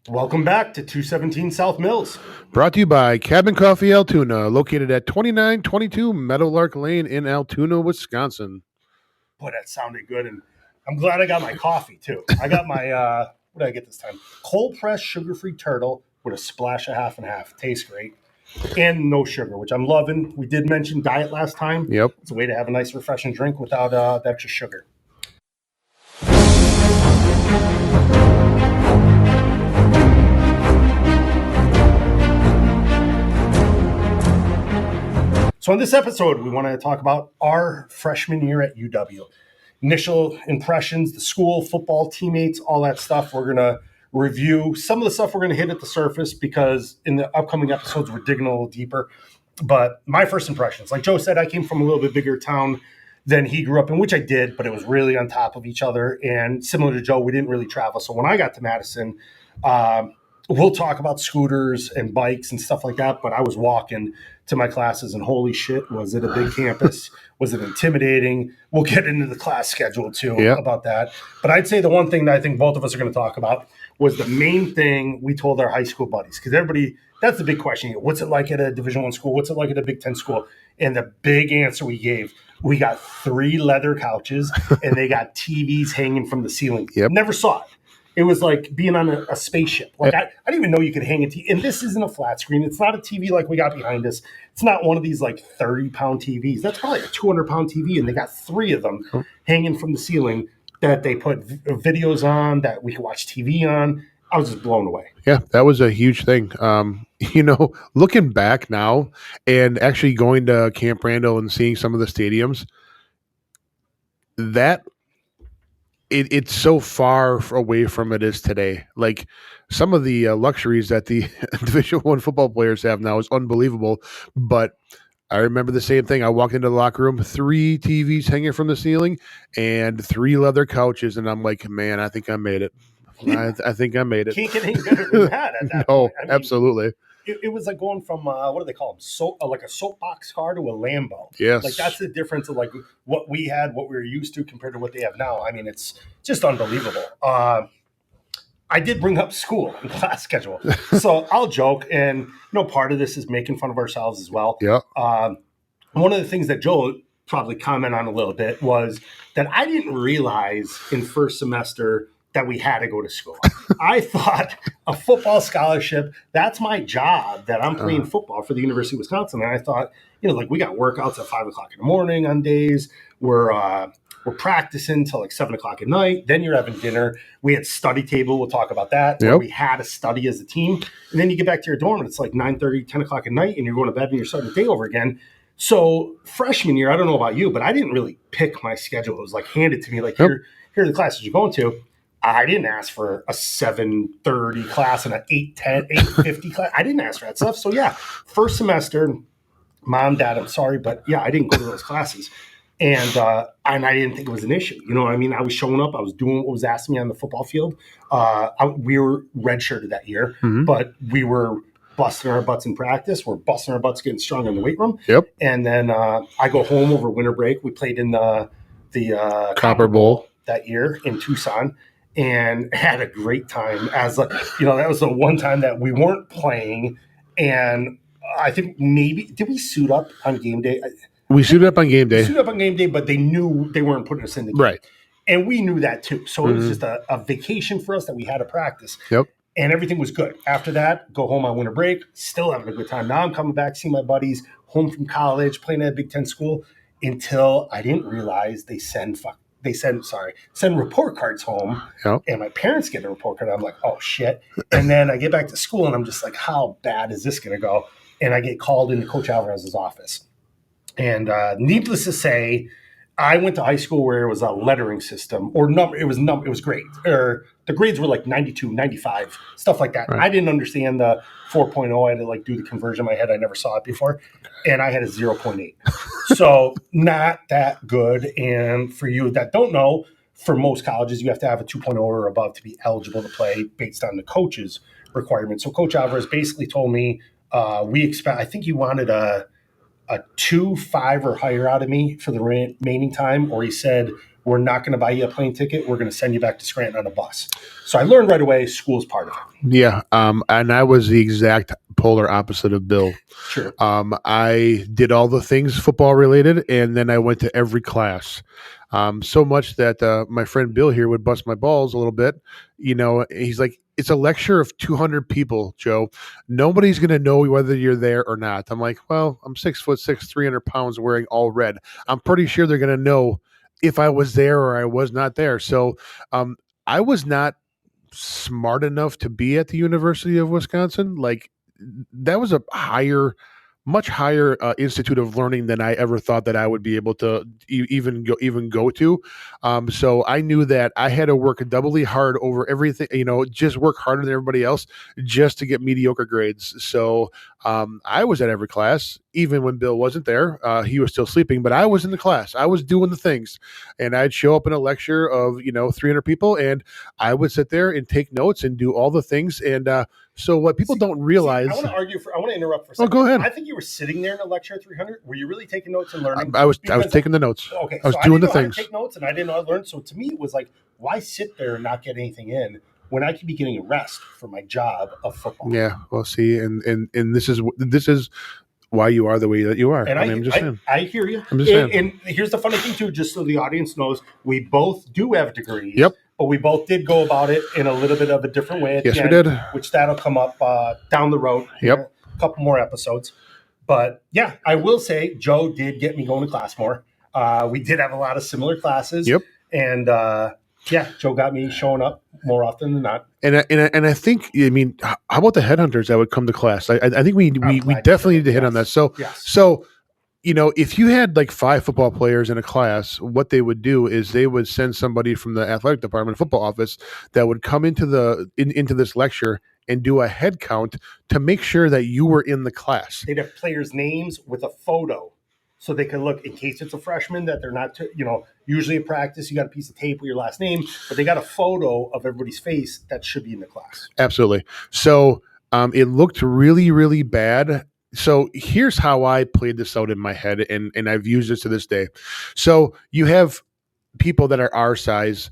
Welcome back to 217 South Mills. Brought to you by Cabin Coffee Altoona, located at 2922 Meadowlark Lane in Altoona, Wisconsin. Boy, that sounded good, and I'm glad I got my coffee, too. I got my, what did I get this time? Cold-pressed sugar-free turtle with a splash of half and half. Tastes great. And no sugar, which I'm loving. We did mention diet last time. Yep. It's a way to have a nice, refreshing drink without the extra sugar. So in this episode, we want to talk about our freshman year at UW. Initial impressions, the school, football, teammates, all that stuff. We're going to review some of the stuff we're going to hit at the surface because in the upcoming episodes, we're digging a little deeper. But my first impressions, like Joe said, I came from a little bit bigger town than he grew up in, which I did, but it was really on top of each other. And similar to Joe, we didn't really travel. So when I got to Madison, we'll talk about scooters and bikes and stuff like that, but I was walking to my classes and holy shit, was it a big campus? Was it intimidating? We'll get into the class schedule too about that. But I'd say the one thing that I think both of us are going to talk about was the main thing we told our high school buddies, because everybody, that's the big question. What's it like at a Division I school? What's it like at a Big Ten school? And the big answer we gave, we got 3 leather couches and they got TVs hanging from the ceiling. Yep. Never saw it. It was like being on a spaceship. Like I didn't even know you could hang a TV. And this isn't a flat screen. It's not a TV like we got behind us. It's not one of these like 30-pound TVs. That's probably a 200-pound TV, and they got 3 of them hanging from the ceiling that they put videos on that we could watch TV on. I was just blown away. Yeah, that was a huge thing. Looking back now and actually going to Camp Randall and seeing some of the stadiums, it's so far away from it is today. Like some of the luxuries that the Division I football players have now is unbelievable. But I remember the same thing. I walked into the locker room, 3 TVs hanging from the ceiling and 3 leather couches. And I'm like, man, I think I made it. I think I made it. Can't get any better than that at that point. I mean, absolutely. It was like going from, what do they call them? Like a soapbox car to a Lambo. Yes. Like that's the difference of like what we had, what we were used to compared to what they have now. I mean, it's just unbelievable. I did bring up school and class schedule. So I'll joke. And, part of this is making fun of ourselves as well. Yeah. One of the things that Joe probably commented on a little bit was that I didn't realize in first semester that we had to go to school. I thought a football scholarship, that's my job, that I'm playing football for the University of Wisconsin. And I thought, like we got workouts at 5 o'clock in the morning on days. We're practicing till like 7 o'clock at night. Then you're having dinner. We had study table. We'll talk about that. Where we had to study as a team. And then you get back to your dorm and it's like 9:30, 10 o'clock at night and you're going to bed and you're starting the day over again. So freshman year, I don't know about you, but I didn't really pick my schedule. It was like handed to me like, here are the classes you're going to. I didn't ask for a 7:30 class and an 8:10, 8:50 class. I didn't ask for that stuff. So, yeah, first semester, Mom, Dad, I'm sorry, but, yeah, I didn't go to those classes. And I didn't think it was an issue. You know what I mean? I was showing up. I was doing what was asked of me on the football field. We were redshirted that year, but we were busting our butts in practice. We're busting our butts getting strong in the weight room. Yep. And then I go home over winter break. We played in the Copper Bowl that year in Tucson. And had a great time that was the one time that we weren't playing. And I think did we suit up on game day? We suited up on game day. But they knew they weren't putting us in the game. Right. And we knew that too. So it was just a vacation for us that we had to practice. Yep. And everything was good. After that, go home on winter break, still having a good time. Now I'm coming back, seeing my buddies home from college, playing at a Big Ten school, until I didn't realize they send report cards home, and my parents get a report card. I'm like, oh, shit. And then I get back to school, and I'm just like, how bad is this going to go? And I get called into Coach Alvarez's office. And needless to say, I went to high school where it was a lettering system, or it was grades. Or the grades were like 92, 95, stuff like that. Right. I didn't understand the 4.0. I had to do the conversion in my head. I never saw it before. And I had a 0.8. So not that good. And for you that don't know, for most colleges, you have to have a 2.0 or above to be eligible to play based on the coach's requirements. So Coach Alvarez basically told me I think he wanted a 2.5 or higher out of me for the remaining time, or he said we're not going to buy you a plane ticket. We're going to send you back to Scranton on a bus. So I learned right away school's part of it. Yeah. And I was the exact polar opposite of Bill. Sure. I did all the things football related, and then I went to every class. So much that my friend Bill here would bust my balls a little bit. He's like, it's a lecture of 200 people, Joe. Nobody's going to know whether you're there or not. I'm like, well, I'm 6'6", 300 pounds wearing all red. I'm pretty sure they're going to know if I was there or I was not there. So I was not smart enough to be at the University of Wisconsin. Like, that was a much higher institute of learning than I ever thought that I would be able to even go to. So I knew that I had to work doubly hard over everything, just work harder than everybody else just to get mediocre grades. So I was at every class, even when Bill wasn't there. He was still sleeping, but I was in the class. I was doing the things, and I'd show up in a lecture of 300 people, and I would sit there and take notes and do all the things. And so what people don't realize. I want to interrupt for a second. Oh, go ahead. I think you were sitting there in a lecture at 300. Were you really taking notes and learning? I was taking the notes. Okay, I was so doing I didn't the know things. How to take notes, and I didn't know how to learn. So to me, it was like, why sit there and not get anything in when I could be getting a rest for my job of football? Yeah, well, see, and this is why you are the way that you are. And I'm just saying. I hear you. I'm just saying. And here's the funny thing too, just so the audience knows, we both do have degrees. Yep. But we both did go about it in a little bit of a different way. Yes, we did. Which that'll come up down the road. Yep. A couple more episodes. But yeah, I will say Joe did get me going to class more. We did have a lot of similar classes. Yep. And Joe got me showing up more often than not. And I think, how about the headhunters that would come to class? I think we definitely need to hit on that. So, if you had like 5 football players in a class, what they would do is they would send somebody from the athletic department, football office, that would come into this lecture and do a head count to make sure that you were in the class. They'd have players' names with a photo, so they could look in case it's a freshman that they're not. Usually at practice you got a piece of tape with your last name, but they got a photo of everybody's face that should be in the class. Absolutely. So it looked really, really bad. So here's how I played this out in my head, and I've used this to this day. So you have people that are our size,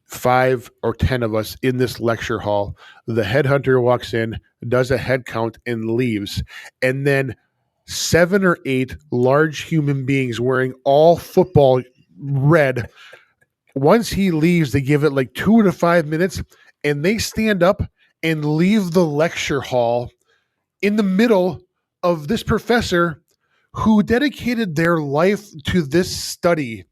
5 or 10 of us in this lecture hall. The headhunter walks in, does a head count, and leaves. And then 7 or 8 large human beings wearing all football red. Once he leaves, they give it like 2 to 5 minutes, and they stand up and leave the lecture hall in the middle of this professor who dedicated their life to this study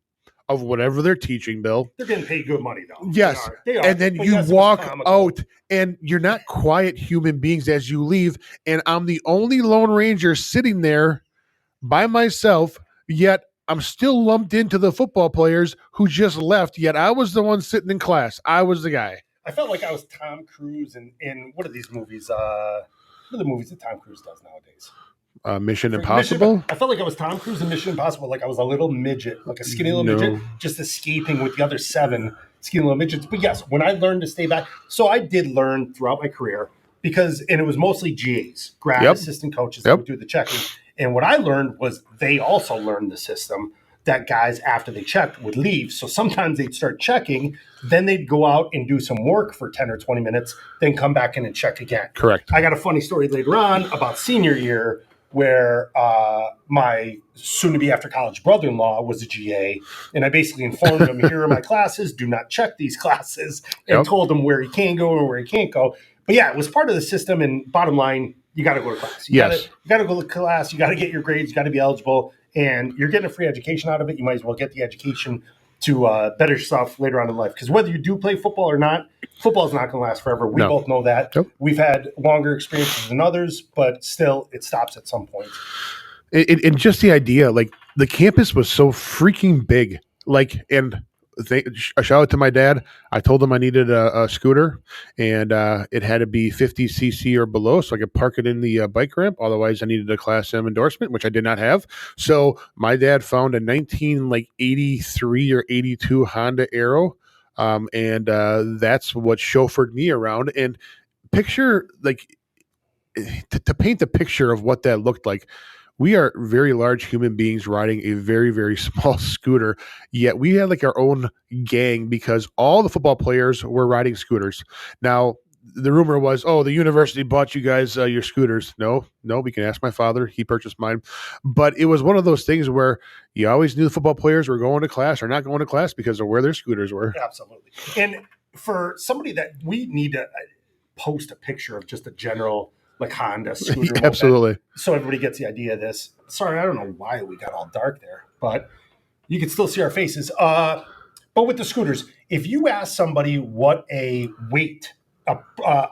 of whatever they're teaching, Bill. They're getting paid good money, though. Yes. They are. And then you walk out, and you're not quiet human beings as you leave, and I'm the only Lone Ranger sitting there by myself, yet I'm still lumped into the football players who just left, yet I was the one sitting in class. I was the guy. I felt like I was Tom Cruise in what are these movies? What are the movies that Tom Cruise does nowadays? Mission Impossible? I felt like I was Tom Cruise in Mission Impossible, like I was a little midget, like a skinny little midget, just escaping with the other 7 skinny little midgets. But yes, when I learned to stay back, so I did learn throughout my career and it was mostly GAs, grad assistant coaches that would do the checking. And what I learned was they also learned the system that guys, after they checked, would leave. So sometimes they'd start checking, then they'd go out and do some work for 10 or 20 minutes, then come back in and check again. Correct. I got a funny story later on about senior year where my soon-to-be after college brother-in-law was a GA, and I basically informed him, here are my classes, do not check these classes, and told him where he can go and where he can't go. But yeah, it was part of the system, and bottom line, you got to go to class. You got to go to class, you got to get your grades, you got to be eligible, and you're getting a free education out of it. You might as well get the education to better yourself later on in life. Because whether you do play football or not, football is not going to last forever. We both know that. Nope. We've had longer experiences than others, but still, it stops at some point. And just the idea, like, the campus was so freaking big. Like, and a shout out to my dad. I told him I needed a scooter, and it had to be 50 cc or below, so I could park it in the bike ramp. Otherwise, I needed a Class M endorsement, which I did not have. So my dad found a 1983 or 82 Honda Aero, and that's what chauffeured me around. And picture, like, to paint the picture of what that looked like. we are very large human beings riding a very, very small scooter. Yet we had like our own gang because all the football players were riding scooters. Now, the rumor was, oh, the university bought you guys your scooters. No, no, we can ask my father. He purchased mine. But it was one of those things where you always knew the football players were going to class or not going to class because of where their scooters were. Absolutely. And for somebody that we need to post a picture of just a general like Honda scooter. Absolutely. So everybody gets the idea of this. Sorry, I don't know why we got all dark there, but you can still see our faces. But with the scooters, if you ask somebody what a weight,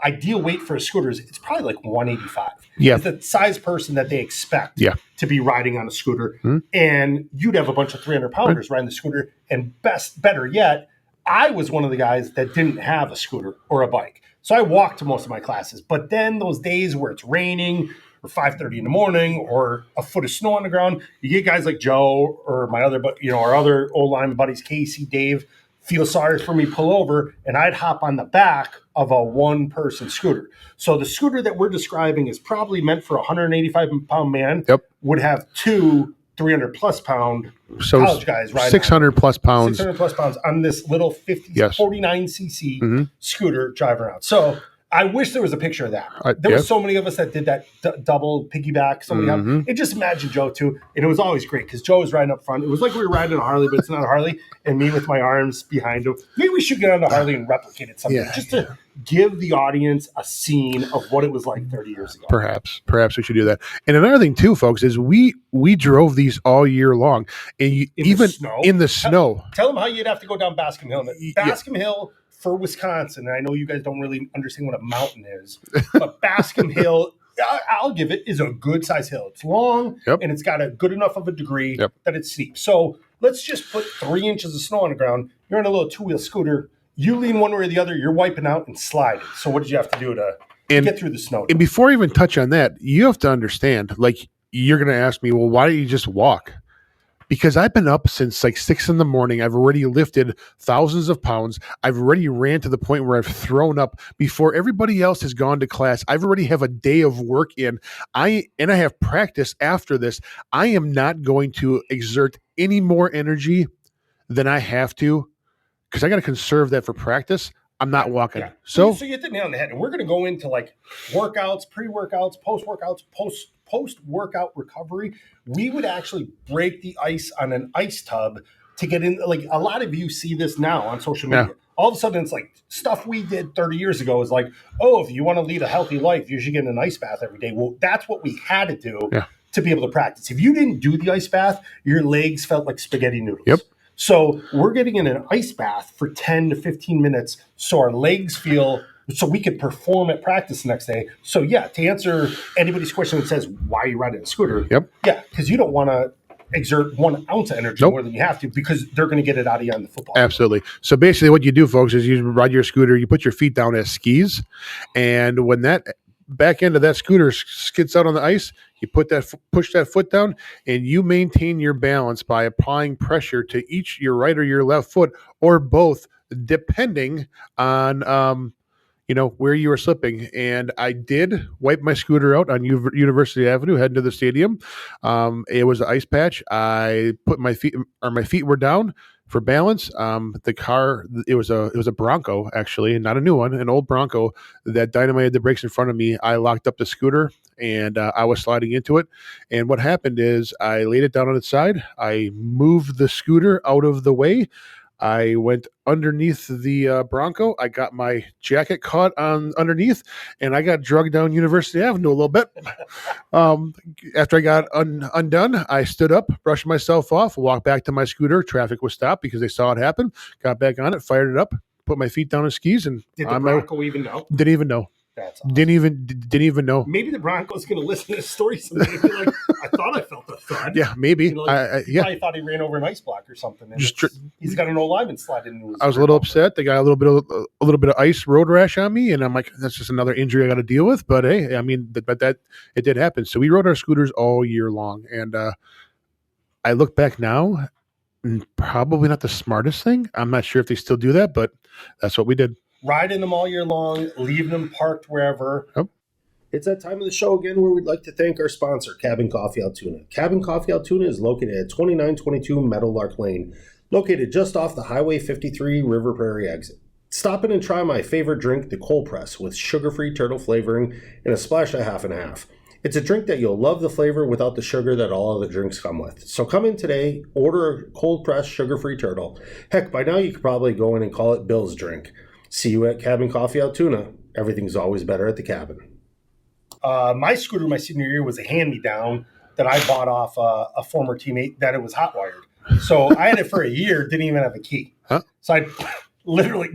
ideal weight for a scooter is, it's probably like 185. Yeah. It's the size person that they expect to be riding on a scooter. Mm-hmm. And you'd have a bunch of 300-pounders riding the scooter. And better yet, I was one of the guys that didn't have a scooter or a bike. So I walked to most of my classes. But then those days where it's raining or 5:30 in the morning or a foot of snow on the ground, you get guys like Joe or my other, our other old line buddies, Casey, Dave, feel sorry for me, pull over, and I'd hop on the back of a one-person scooter. So the scooter that we're describing is probably meant for a 185-pound man. Yep. Would have two 300-plus pound college guys riding 600-plus pounds. 600-plus pounds on this little 49cc scooter driving around. So I wish there was a picture of that. There were so many of us that did that double piggyback. And just imagine Joe, too. And it was always great because Joe was riding up front. It was like we were riding a Harley, but it's not a Harley. And me with my arms behind him. Maybe we should get on the Harley and replicate it someday just to give the audience a scene of what it was like 30 years ago. Perhaps we should do that. And another thing, too, folks, is we drove these all year long. And even in the snow. Tell them how you'd have to go down Bascom Hill. Bascom Hill for Wisconsin, and I know you guys don't really understand what a mountain is, but Bascom Hill, I'll give it, is a good size hill. It's long, and it's got a good enough of a degree that it's steep. So let's just put 3 inches of snow on the ground. You're on a little two-wheel scooter. You lean one way or the other, you're wiping out and sliding. So what did you have to do to get through the snow? And before I even touch on that, you have to understand, like, you're going to ask me, well, why don't you just walk? Because I've been up since like 6 a.m. I've already lifted thousands of pounds. I've already ran to the point where I've thrown up before everybody else has gone to class. I've already have a day of work in. I have practice after this. I am not going to exert any more energy than I have to because I got to conserve that for practice. I'm not walking. Yeah. So you hit the nail on the head. And we're going to go into like workouts, pre-workouts, post-workouts, post-workout recovery. We would actually break the ice on an ice tub to get in. Like a lot of you see this now on social media. Yeah. All of a sudden, it's like stuff we did 30 years ago is like, oh, if you want to lead a healthy life, you should get an ice bath every day. Well, that's what we had to do to be able to practice. If you didn't do the ice bath, your legs felt like spaghetti noodles. Yep. So we're getting in an ice bath for 10 to 15 minutes so our legs feel, so we could perform at practice the next day. So to answer anybody's question that says, why are you riding a scooter? Yeah, because you don't want to exert 1 ounce of energy more than you have to because they're going to get it out of you on the football. Absolutely. So basically what you do, folks, is you ride your scooter, you put your feet down as skis, and when that back end of that scooter skids out on the ice, you push that foot down, and you maintain your balance by applying pressure to each your right or your left foot, or both, depending on where you are slipping. And I did wipe my scooter out on University Avenue heading to the stadium. It was an ice patch. I put my feet were down for balance. The car, it was a Bronco, actually, not a new one, an old Bronco that dynamited the brakes in front of me. I locked up the scooter and I was sliding into it. And what happened is I laid it down on its side. I moved the scooter out of the way. I went underneath the Bronco. I got my jacket caught on underneath, and I got drugged down University Avenue a little bit. After I got undone, I stood up, brushed myself off, walked back to my scooter. Traffic was stopped because they saw it happen. Got back on it, fired it up, put my feet down on skis, and did the Bronco even know? Didn't even know. That's awesome. Didn't even know. Maybe the Bronco's going to listen to this story someday and be like, I thought I felt a thud. Yeah, maybe. He probably thought he ran over an ice block or something. And he's got an old lineman sliding into his. I was a little upset. They got a little bit of ice road rash on me, and I'm like, that's just another injury I got to deal with. But hey, I mean, but it did happen. So we rode our scooters all year long, and I look back now, and probably not the smartest thing. I'm not sure if they still do that, but that's what we did. Riding them all year long, leaving them parked wherever. Yep. It's that time of the show again where we'd like to thank our sponsor, Cabin Coffee Altoona. Cabin Coffee Altoona is located at 2922 Meadowlark Lane, located just off the Highway 53 River Prairie exit. Stop in and try my favorite drink, the cold press, with sugar-free turtle flavoring and a splash of half and half. It's a drink that you'll love the flavor without the sugar that all other drinks come with. So come in today, order a cold press sugar-free turtle. Heck, by now you could probably go in and call it Bill's drink. See you at Cabin Coffee Altoona. Everything's always better at the cabin. My scooter my senior year was a hand-me-down that I bought off a former teammate that it was hot wired. So I had it for a year, didn't even have a key. Huh? So I literally,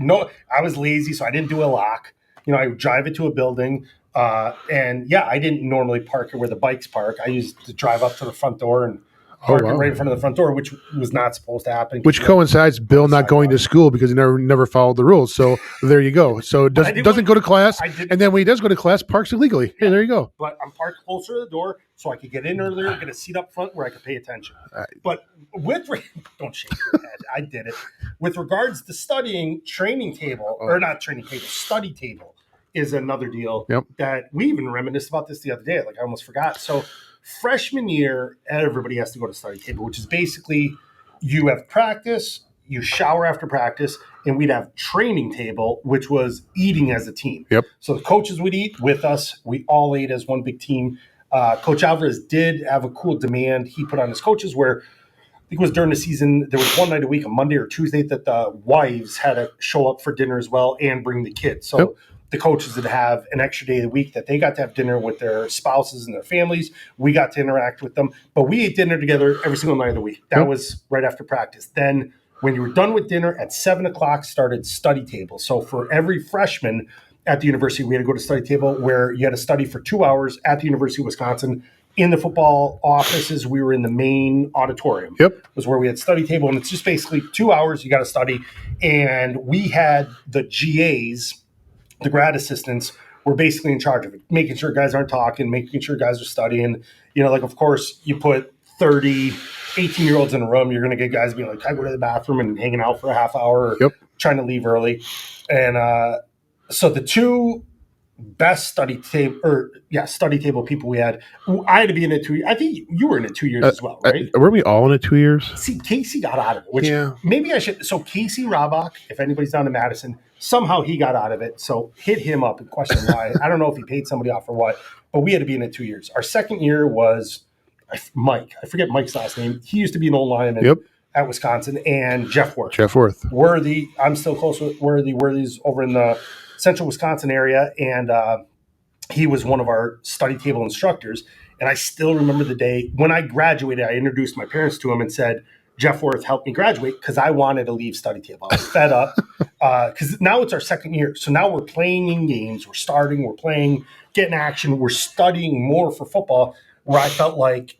I was lazy, so I didn't do a lock. I would drive it to a building. And yeah, I didn't normally park it where the bikes park. I used to drive up to the front door and park it right in front of the front door, which was not supposed to happen. Which coincides Bill not going to school because he never followed the rules. So there you go. So doesn't go to class, and then when he does go to class, parks illegally. Hey, there you go. But I'm parked closer to the door so I could get in earlier, get a seat up front where I could pay attention. But don't shake your head. I did it. With regards to studying, study table is another deal that we even reminisced about this the other day. Like I almost forgot. So freshman year, everybody has to go to study table, which is basically you have practice, you shower after practice, and we'd have training table, which was eating as a team. Yep. So the coaches would eat with us. We all ate as one big team. Coach Alvarez did have a cool demand he put on his coaches where I think it was during the season, there was one night a week, a Monday or Tuesday, that the wives had to show up for dinner as well and bring the kids. So the coaches would have an extra day of the week that they got to have dinner with their spouses and their families. We got to interact with them. But we ate dinner together every single night of the week. That was right after practice. Then when you were done with dinner at 7 o'clock, started study table. So for every freshman at the university, we had to go to study table where you had to study for 2 hours at the University of Wisconsin. In the football offices, we were in the main auditorium. Was where we had study table. And it's just basically 2 hours you got to study. And we had the GAs, the grad assistants, were basically in charge of it, making sure guys aren't talking, making sure guys are studying. Of course, you put 30, 18-year-olds in a room, you're going to get guys being like, can I go to the bathroom and hanging out for a half hour or trying to leave early. And so the two best study table people we had, I had to be in it 2 years. I think you were in it 2 years as well, right? Were we all in it 2 years? See, Casey got out of it, which maybe I should. So Casey Robach, if anybody's down to Madison, somehow he got out of it. So hit him up and question why. I don't know if he paid somebody off or what, but we had to be in it 2 years. Our second year was Mike. I forget Mike's last name. He used to be an old lineman at Wisconsin, and Jeff Worth. Worthy. I'm still close with Worthy. Worthy's over in the central Wisconsin area, and he was one of our study table instructors. And I still remember the day when I graduated, I introduced my parents to him and said, Jeff Worth helped me graduate because I wanted to leave study table. I was fed up because now it's our second year. So now we're playing in games. We're starting. We're playing, getting action. We're studying more for football, where I felt like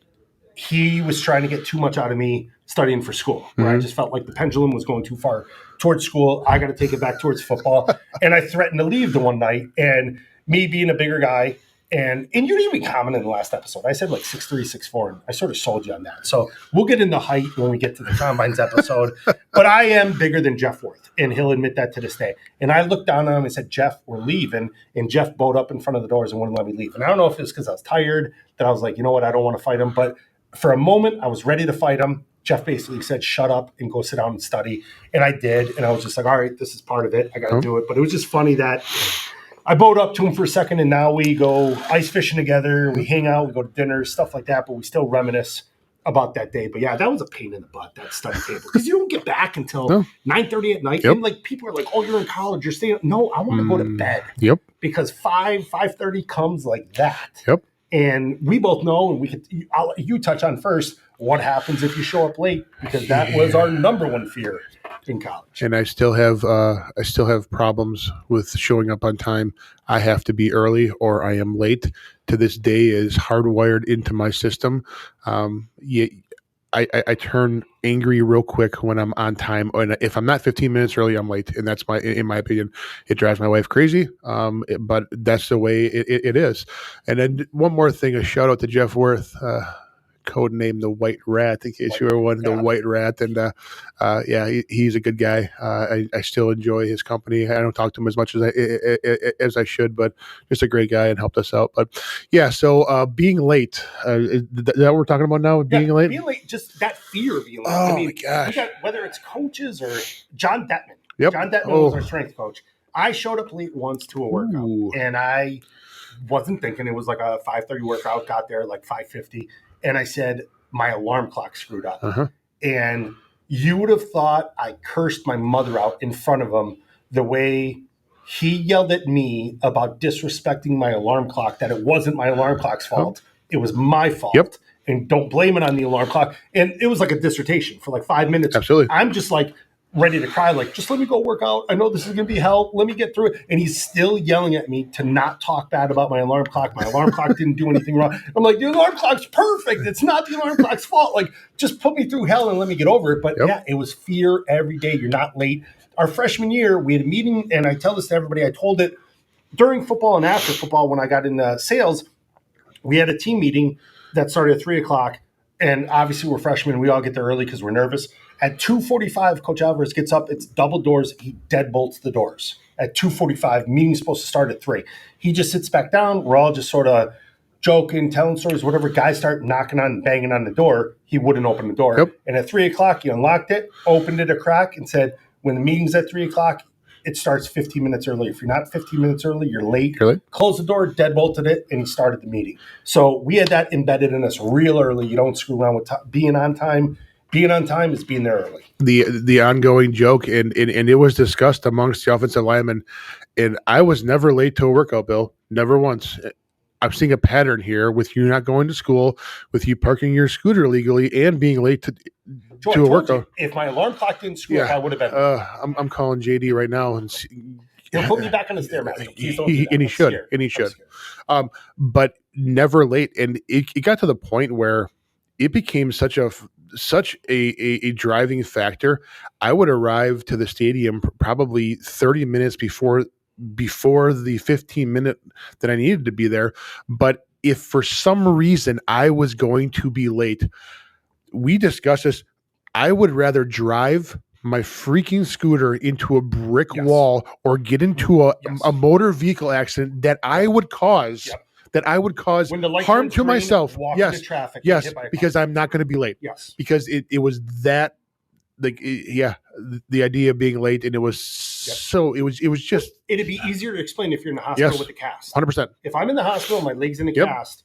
he was trying to get too much out of me studying for school, where I just felt like the pendulum was going too far towards school. I got to take it back towards football. And I threatened to leave the one night. And me being a bigger guy, and you didn't even comment in the last episode. I said like 6'3", 6'4", and I sort of sold you on that. So we'll get into height when we get to the Combines episode. But I am bigger than Jeff Worth, and he'll admit that to this day. And I looked down on him and said, Jeff, we're leaving. And Jeff bowed up in front of the doors and wouldn't let me leave. And I don't know if it was because I was tired, that I was like, you know what, I don't want to fight him. But for a moment, I was ready to fight him. Jeff basically said, shut up and go sit down and study. And I did. And I was just like, all right, this is part of it. I got to do it. But it was just funny that I bowed up to him for a second, and now we go ice fishing together. We hang out. We go to dinner, stuff like that. But we still reminisce about that day. But, yeah, that was a pain in the butt, that study table. Because you don't get back until 9:30 at night. And, like, people are like, oh, you're in college. You're staying. No, I want to go to bed. Because 5:30 comes like that. And we both know, and I'll let you touch on first, what happens if you show up late, because that was our number one fear in college. And I still have problems with showing up on time. I have to be early or I am late. To this day is hardwired into my system. I turn angry real quick when I'm on time, and if I'm not 15 minutes early, I'm late, and that's in my opinion, it drives my wife crazy. But that's the way it is. And then one more thing, a shout out to Jeff Worth. code name the White Rat, in case White you were wondering, Rat. the White Rat. And he's a good guy. I still enjoy his company. I don't talk to him as much as I should, but just a great guy and helped us out. But yeah, so being late, is that what we're talking about now? Being late? Being late, just that fear of being late. Oh, I mean, my gosh. we got, whether it's coaches or John Detman. Yep. John Detman was our strength coach. I showed up late once to a workout, and I wasn't thinking. It was like a 5:30 workout, got there like 5:50, and I said, my alarm clock screwed up. And you would have thought I cursed my mother out in front of him the way he yelled at me about disrespecting my alarm clock, that it wasn't my alarm clock's fault. It was my fault. Yep. And don't blame it on the alarm clock. And it was like a dissertation for like 5 minutes. Absolutely. I'm just like ready to cry, like, just let me go work out. I know this is going to be hell. Let me get through it. And he's still yelling at me to not talk bad about my alarm clock. My alarm clock didn't do anything wrong. I'm like, the alarm clock's perfect. It's not the alarm clock's fault. Like, just put me through hell and let me get over it. But yeah, it was fear every day. You're not late. Our freshman year, we had a meeting, and I tell this to everybody. I told it during football and after football when I got into sales. We had a team meeting that started at 3:00. And obviously we're freshmen. We all get there early because we're nervous. At 2:45, Coach Alvarez gets up. It's double doors. He deadbolts the doors. At 2:45, meeting's supposed to start at 3. He just sits back down. We're all just sort of joking, telling stories, whatever. Guys start knocking on, banging on the door. He wouldn't open the door. Yep. And at 3:00, he unlocked it, opened it a crack, and said, when the meeting's at 3:00, it starts 15 minutes early. If you're not 15 minutes early, you're late. Closed the door, deadbolted it, and he started the meeting. So we had that embedded in us real early. You don't screw around with being on time. Being on time is being there early. The ongoing joke, and it was discussed amongst the offensive linemen, and I was never late to a workout, Bill. Never once. I'm seeing a pattern here with you not going to school, with you parking your scooter illegally, and being late to a workout. If my alarm clock didn't screw up, I would have been. I'm calling JD right now, and he'll put me back on the Stairmaster. He should. But never late, and it got to the point where it became such a driving factor. I would arrive to the stadium probably 30 minutes before the 15-minute that I needed to be there. But if for some reason I was going to be late, we discussed this. I would rather drive my freaking scooter into a brick wall or get into a motor vehicle accident that I would cause harm to myself. Yes, because I'm not going to be late. Yes, because it was that, like, the idea of being late, and it was so it was just. It'd be easier to explain if you're in the hospital with a cast. 100%. If I'm in the hospital, my leg's in a cast.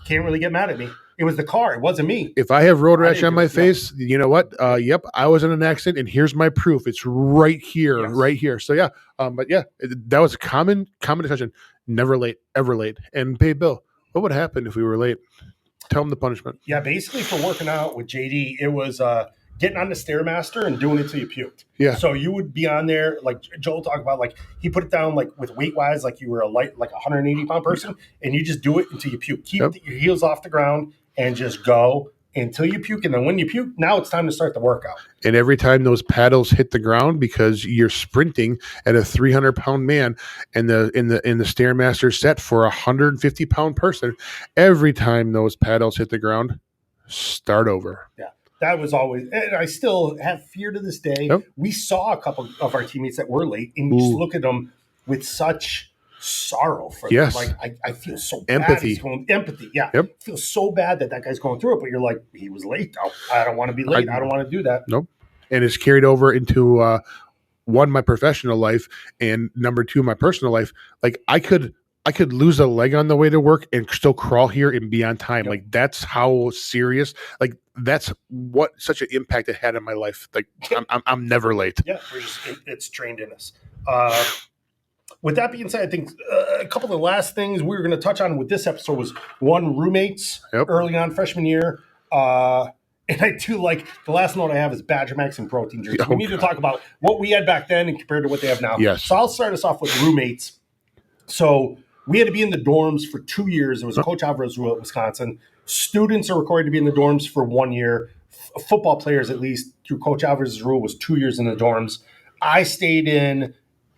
Can't really get mad at me. It was the car. It wasn't me. If I have road rash on my face, you know what? I was in an accident, and here's my proof. It's right here, right here. So that was a common discussion. Never late, ever late. And hey, Bill, what would happen if we were late? Tell him the punishment. Yeah, basically for working out with JD, it was getting on the Stairmaster and doing it till you puked. Yeah. So you would be on there, like Joel talked about, like he put it down like with weight wise, like you were a 180 pound person, and you just do it until you puke. Keep your heels off the ground and just go until you puke. And then when you puke, now it's time to start the workout. And every time those paddles hit the ground, because you're sprinting at a 300-pound man, and the Stairmaster set for a 150-pound person, every time those paddles hit the ground, start over. Yeah. That was always, and I still have fear to this day. Yep. We saw a couple of our teammates that were late, and you just look at them with such sorrow for them. Like, I feel so empathy. bad. Empathy, yeah. Yep. I feel so bad that guy's going through it, but you're like, he was late. I don't want to be late. I don't want to do that. Nope. And it's carried over into, one, my professional life, and number two, my personal life. Like, I could lose a leg on the way to work and still crawl here and be on time. Yep. Like, that's how serious, like, that's what such an impact it had in my life. Like, I'm never late. Yeah, it's trained in us. With that being said, I think a couple of the last things we were going to touch on with this episode was one, roommates early on freshman year. And I do like the last note I have is Badger Max and protein drinks. We need to talk about what we had back then and compared to what they have now. Yes. So I'll start us off with roommates. So we had to be in the dorms for 2 years. It was a Coach Alvarez rule at Wisconsin. Students are required to be in the dorms for 1 year. Football players, at least through Coach Alvarez's rule, was 2 years in the dorms. I stayed in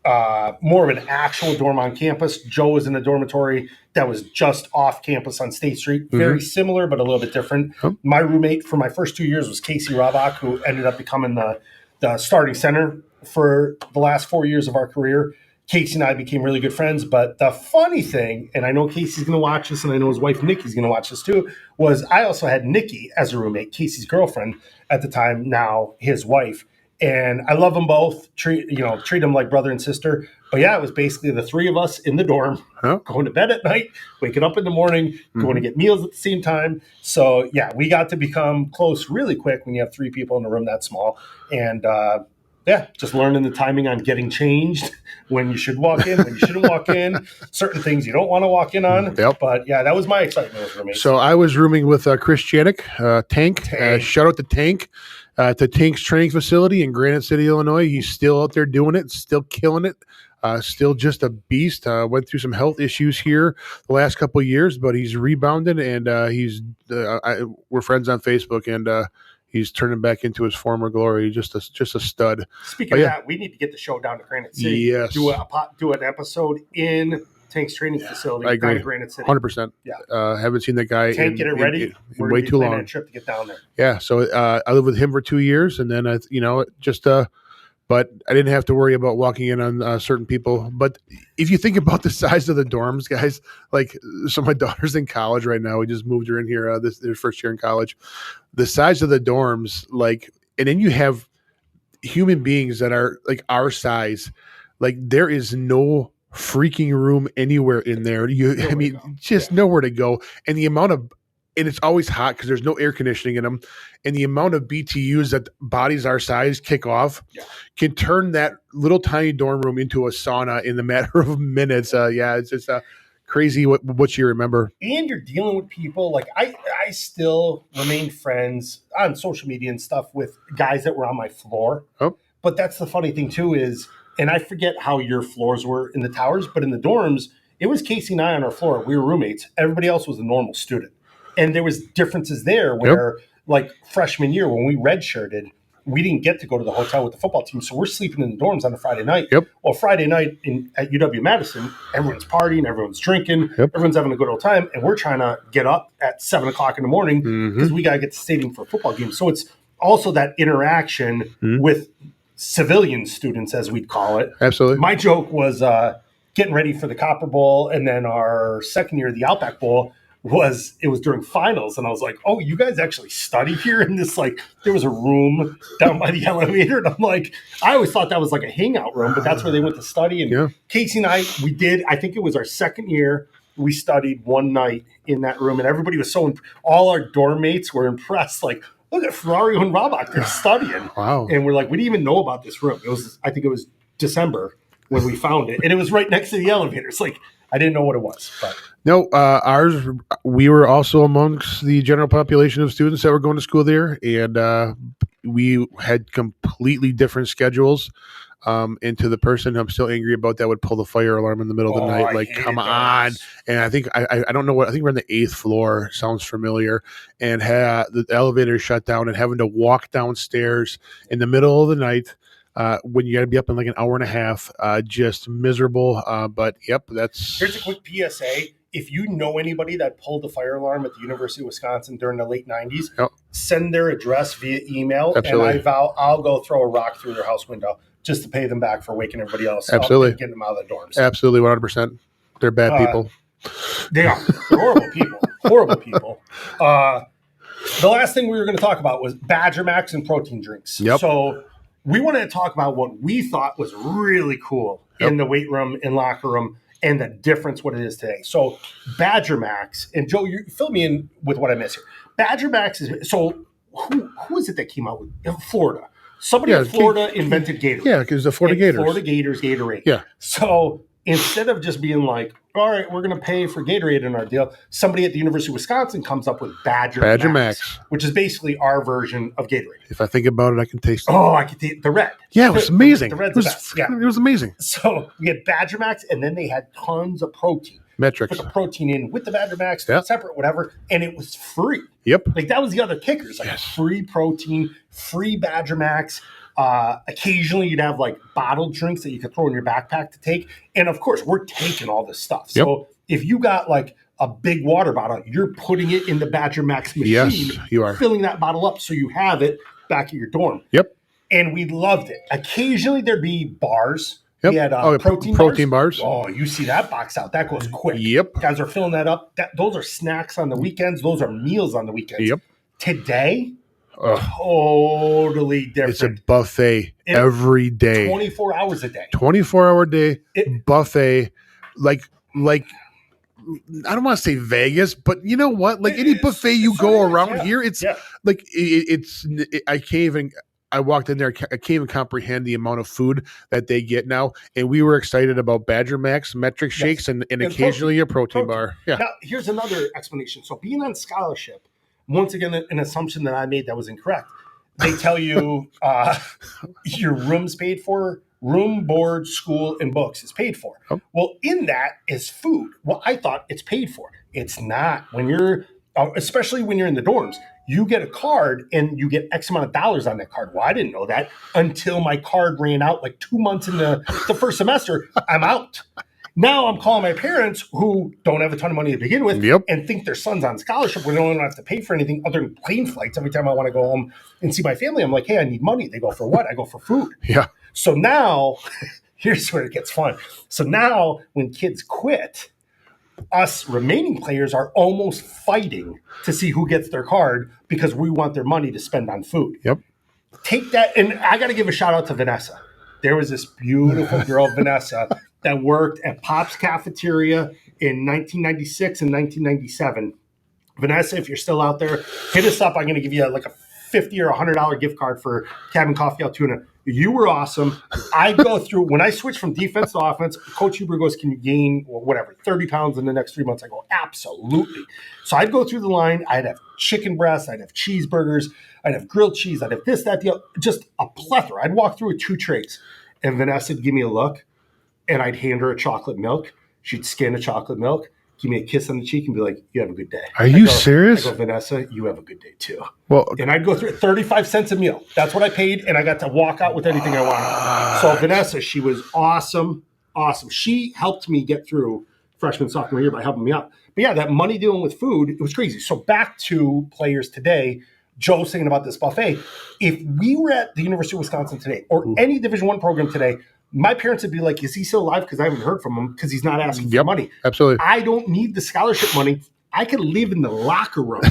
more of an actual dorm on campus. Joe was in a dormitory that was just off campus on State Street. Very similar, but a little bit different. Oh. My roommate for my first 2 years was Casey Robach, who ended up becoming the starting center for the last 4 years of our career. Casey and I became really good friends. But the funny thing, and I know Casey's going to watch this, and I know his wife Nikki's going to watch this too, was I also had Nikki as a roommate, Casey's girlfriend at the time, now his wife. And I love them both, treat them like brother and sister. But yeah, it was basically the three of us in the dorm, going to bed at night, waking up in the morning, going to get meals at the same time. So yeah, we got to become close really quick when you have three people in a room that small. And just learning the timing on getting changed, when you should walk in, when you shouldn't walk in, certain things you don't want to walk in on. Yep. But yeah, that was my excitement with roommates. So I was rooming with Chris Janik, Tank. Shout out to Tank. To Tank's training facility in Granite City, Illinois. He's still out there doing it, still killing it, still just a beast. Went through some health issues here the last couple of years, but he's rebounded, and we're friends on Facebook, and he's turning back into his former glory. Just a stud. Speaking of that, we need to get the show down to Granite City. Yes. Do an episode in Tank's training facility. I agree. Down to Granite City. 100%. Yeah. Haven't seen that guy Tank, get it ready. in way too long. A trip to get down there. Yeah. So I lived with him for 2 years, and then but I didn't have to worry about walking in on certain people. But if you think about the size of the dorms, guys, so my daughter's in college right now. We just moved her in here their first year in college. The size of the dorms, and then you have human beings that are like our size. There is no freaking room anywhere in there. Nowhere to go. And the amount of, and it's always hot because there's no air conditioning in them. And the amount of BTUs that bodies our size kick off can turn that little tiny dorm room into a sauna in the matter of minutes. It's crazy what you remember. And you're dealing with people I still remain friends on social media and stuff with guys that were on my floor. Oh. But that's the funny thing too is, and I forget how your floors were in the towers, but in the dorms, it was Casey and I on our floor. We were roommates. Everybody else was a normal student. And there was differences there where, freshman year, when we redshirted, we didn't get to go to the hotel with the football team. So we're sleeping in the dorms on a Friday night. Yep. Well, Friday night at UW-Madison, everyone's partying, everyone's drinking, everyone's having a good old time. And we're trying to get up at 7 o'clock in the morning because we got to get to the stadium for a football game. So it's also that interaction with civilian students, as we'd call it. Absolutely. My joke was getting ready for the Copper Bowl, and then our second year, the Outback Bowl, was during finals. And I was like, oh, you guys actually study here in this, there was a room down by the elevator. And I'm like, I always thought that was like a hangout room, but that's where they went to study. And Casey and I think it was our second year, we studied one night in that room, and everybody was all our dorm mates were impressed. Look at Ferrario and Robach, they're studying. Wow. And we're like, we didn't even know about this room. I think it was December when we found it. And it was right next to the elevators. I didn't know what it was. But no, we were also amongst the general population of students that were going to school there. And we had completely different schedules. And to the person I'm still angry about that would pull the fire alarm in the middle of the night. Come on. And I think, I don't know I think we're on the 8th floor. Sounds familiar. And the elevator shut down and having to walk downstairs in the middle of the night. When you got to be up in an hour and a half, just miserable. But yep, here's a quick PSA. If you know anybody that pulled the fire alarm at the University of Wisconsin during the late 90s, send their address via email. Absolutely. And I vow I'll go throw a rock through their house window just to pay them back for waking everybody else up and getting them out of the dorms. Absolutely, 100%. They're bad people. They are. They're horrible people. Horrible people. The last thing we were going to talk about was Badger Max and protein drinks. Yep. So we wanted to talk about what we thought was really cool in the weight room and locker room and the difference what it is today. So Badger Max, and Joe, you fill me in with what I missed here. Badger Max is, so who is it that came out with Florida? Somebody in Florida invented Gatorade. Yeah, because the Florida Gators. Florida Gators, Gatorade. Yeah. So instead of just being like, all right, we're going to pay for Gatorade in our deal, somebody at the University of Wisconsin comes up with Badger Max, which is basically our version of Gatorade. If I think about it, I can taste it. Oh, I can taste the red. Yeah, it was amazing. The red's the best. Yeah. It was amazing. So we had Badger Max, and then they had tons of protein. Metrics. Put the protein in with the Badger Max, separate, whatever, and it was free. Yep. That was the other kickers. Free protein, free Badger Max. Occasionally, you'd have like bottled drinks that you could throw in your backpack to take. And of course, we're taking all this stuff. Yep. So if you got like a big water bottle, you're putting it in the Badger Max machine. Yes, you are. Filling that bottle up so you have it back at your dorm. Yep. And we loved it. Occasionally, there'd be bars. Yep. We had protein bars. Oh, you see that box out. That goes quick. Yep. Guys are filling that up. Those are snacks on the weekends. Those are meals on the weekends. Yep. Today, totally different. It's a buffet every day. 24 hours a day. 24-hour day buffet. Like I don't want to say Vegas, but you know what? Like any buffet you go around here, it's like I can't even. I walked in there. I can't even comprehend the amount of food that they get now. And we were excited about Badger Max, metric shakes, and occasionally a protein bar. Yeah. Now, here's another explanation. So being on scholarship, once again, an assumption that I made that was incorrect. They tell you your room's paid for, room, board, school, and books is paid for. Oh. Well, in that is food. Well, I thought it's paid for. It's not. When you're, especially when you're in the dorms, you get a card and you get X amount of dollars on that card. Well, I didn't know that until my card ran out like 2 months in the first semester. I'm out. Now I'm calling my parents who don't have a ton of money to begin with and think their son's on scholarship where they don't have to pay for anything other than plane flights. Every time I want to go home and see my family, I'm like, hey, I need money. They go, for what? I go, for food. Yeah. So now, here's where it gets fun. So now when kids quit, us remaining players are almost fighting to see who gets their card because we want their money to spend on food. Yep. Take that. And I got to give a shout out to Vanessa. There was this beautiful girl, Vanessa, that worked at Pop's Cafeteria in 1996 and 1997. Vanessa, if you're still out there, hit us up. I'm going to give you like a $50 or $100 gift card for Cabin Coffee Altoona. You were awesome. I go through, when I switched from defense to offense, Coach Huber goes, can you gain, or whatever, 30 pounds in the next 3 months? I go, absolutely. So I'd go through the line. I'd have chicken breasts. I'd have cheeseburgers. I'd have grilled cheese. I'd have this, that, the other, just a plethora. I'd walk through with 2 trays. And Vanessa would give me a look, and I'd hand her a chocolate milk. She'd scan a chocolate milk, give me a kiss on the cheek, and be like, you have a good day. Are you serious? I go, Vanessa, you have a good day too. Well, and I'd go through 35 cents a meal. That's what I paid, and I got to walk out with anything I wanted. So Vanessa, she was awesome, awesome. She helped me get through freshman, sophomore year by helping me out. But yeah, that money dealing with food, it was crazy. So back to players today, Joe's thinking about this buffet. If we were at the University of Wisconsin today or any Division I program today, my parents would be like, is he still alive? Because I haven't heard from him because he's not asking for money. Absolutely. I don't need the scholarship money. I could live in the locker room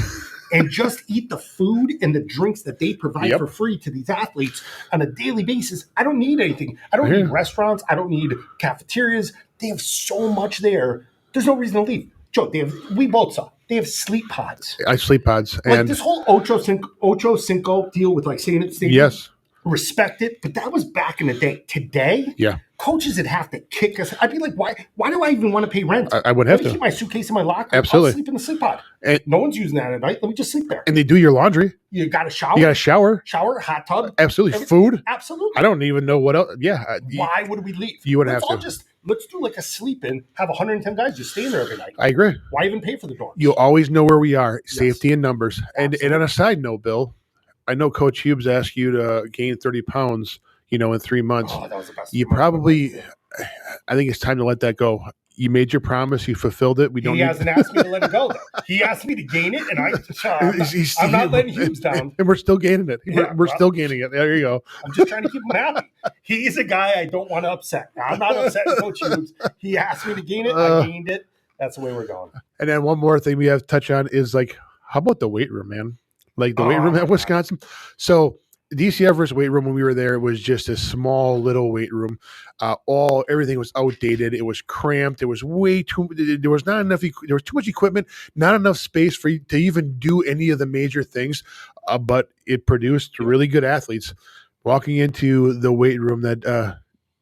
and just eat the food and the drinks that they provide for free to these athletes on a daily basis. I don't need anything. I don't need restaurants. I don't need cafeterias. They have so much there. There's no reason to leave. Joe, we both saw. They have sleep pods. I sleep pods. Like this whole Ocho Cinco deal with like saying it. Yes. Respect it, but that was back in the day. Today, coaches would have to kick us. I'd be like, why do I even want to pay rent? I would have to keep my suitcase in my locker. Absolutely. I'll sleep in the sleep pod. And no one's using that at night. Let me just sleep there. And they do your laundry. You got a shower. You got a shower. Hot tub. Absolutely. Food. Absolutely. I don't even know what else. Yeah. Why would we leave? You wouldn't have to. Let's do like a sleep in, have 110 guys just staying there every night. I agree. Why even pay for the dorms? You'll always know where we are. Safety in numbers. And on a side note, Bill, I know Coach Hughes asked you to gain 30 pounds, in 3 months. Oh, that was the best. You probably, I think it's time to let that go. You made your promise. You fulfilled it. He hasn't asked me to let it go, though. He asked me to gain it, and I'm not letting Hughes down. And we're still gaining it. We're still gaining it. There you go. I'm just trying to keep him happy. He's a guy I don't want to upset. I'm not upsetting Coach Hughes. He asked me to gain it. I gained it. That's the way we're going. And then one more thing we have to touch on is, like, how about the weight room, man? Like the weight room at Wisconsin. So DC Everest weight room, when we were there, it was just a small little weight room. Everything was outdated. It was cramped. It was there was not enough. There was too much equipment, not enough space for you to even do any of the major things. But it produced really good athletes. Walking into the weight room that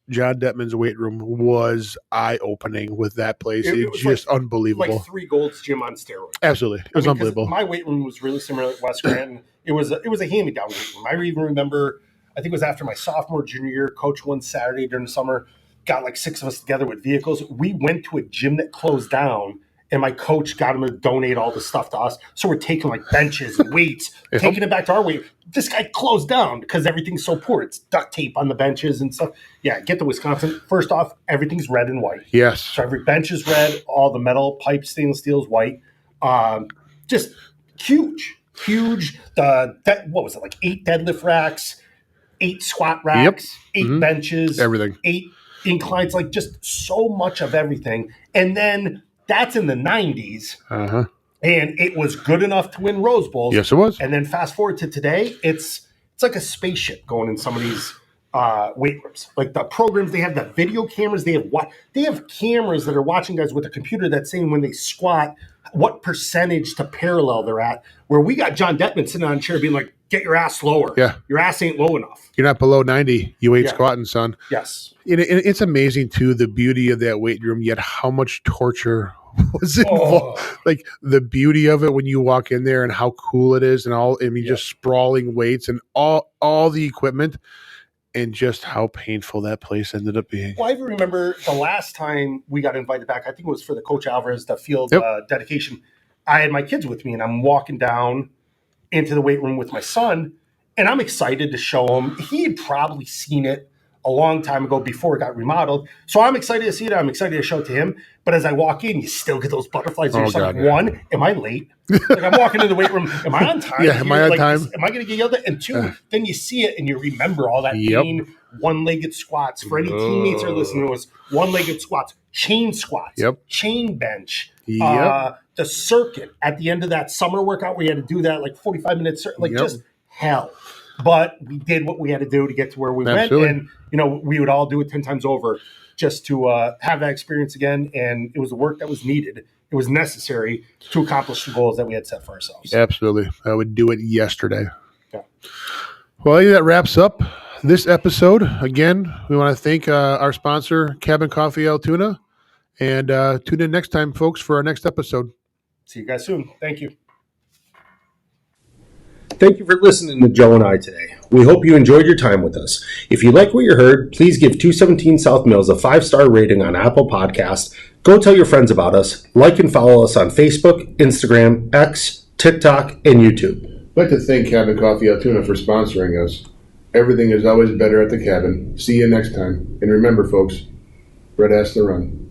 John Detman's weight room was eye-opening with that place. It was just unbelievable. Like 3 Gold's Gym on steroids. Absolutely. It was unbelievable. My weight room was really similar to West Scranton. It was a hand-me-down weight room. I even remember, I think it was after my sophomore, junior year, Coach one Saturday during the summer, got like 6 of us together with vehicles. We went to a gym that closed down and my coach got him to donate all the stuff to us. So we're taking like benches and weights, taking it back to our weight. This guy closed down because everything's so poor. It's duct tape on the benches and stuff. Yeah, get to Wisconsin. First off, everything's red and white. Yes. So every bench is red. All the metal pipe, stainless steel is white. Just huge. What was it, like 8 deadlift racks, 8 squat racks, 8 benches, everything, 8 inclines, like just so much of everything. And then that's in the 90s. And it was good enough to win Rose Bowls. Yes, it was. And then fast forward to today, it's like a spaceship going in some of these weight rooms. Like the programs, they have the video cameras. They have cameras that are watching guys with a computer that's saying when they squat, what percentage to parallel they're at. Where we got John Detman sitting on a chair being like, get your ass lower. Yeah. Your ass ain't low enough. You're not below 90. You ain't squatting, son. Yes. It's amazing, too, the beauty of that weight room, yet how much torture was involved. Like the beauty of it when you walk in there and how cool it is and just sprawling weights and all the equipment and just how painful that place ended up being. Well, I even remember the last time we got invited back, I think it was for the Coach Alvarez, the field dedication. I had my kids with me and I'm walking down into the weight room with my son and I'm excited to show him. He had probably seen it a long time ago before it got remodeled. So I'm excited to see it. I'm excited to show it to him. But as I walk in, you still get those butterflies in your stomach. One, am I late? Like I'm walking in the weight room. Am I on time? Am I on time? Am I going to get yelled at? And 2, then you see it and you remember all that pain. One-legged squats. For any teammates are listening, it was one-legged squats, chain squats, chain bench, the circuit at the end of that summer workout where you had to do that like 45 minutes, just hell. But we did what we had to do to get to where we went. And, we would all do it 10 times over just to have that experience again. And it was the work that was needed. It was necessary to accomplish the goals that we had set for ourselves. Absolutely. I would do it yesterday. Yeah. Well, I think that wraps up this episode. Again, we want to thank our sponsor, Cabin Coffee Altoona. And tune in next time, folks, for our next episode. See you guys soon. Thank you. Thank you for listening to Joe and I today. We hope you enjoyed your time with us. If you like what you heard, please give 217 South Mills a 5-star rating on Apple Podcasts. Go tell your friends about us. Like and follow us on Facebook, Instagram, X, TikTok, and YouTube. I'd like to thank Cabin Coffee Altoona for sponsoring us. Everything is always better at the cabin. See you next time. And remember, folks, red has to run.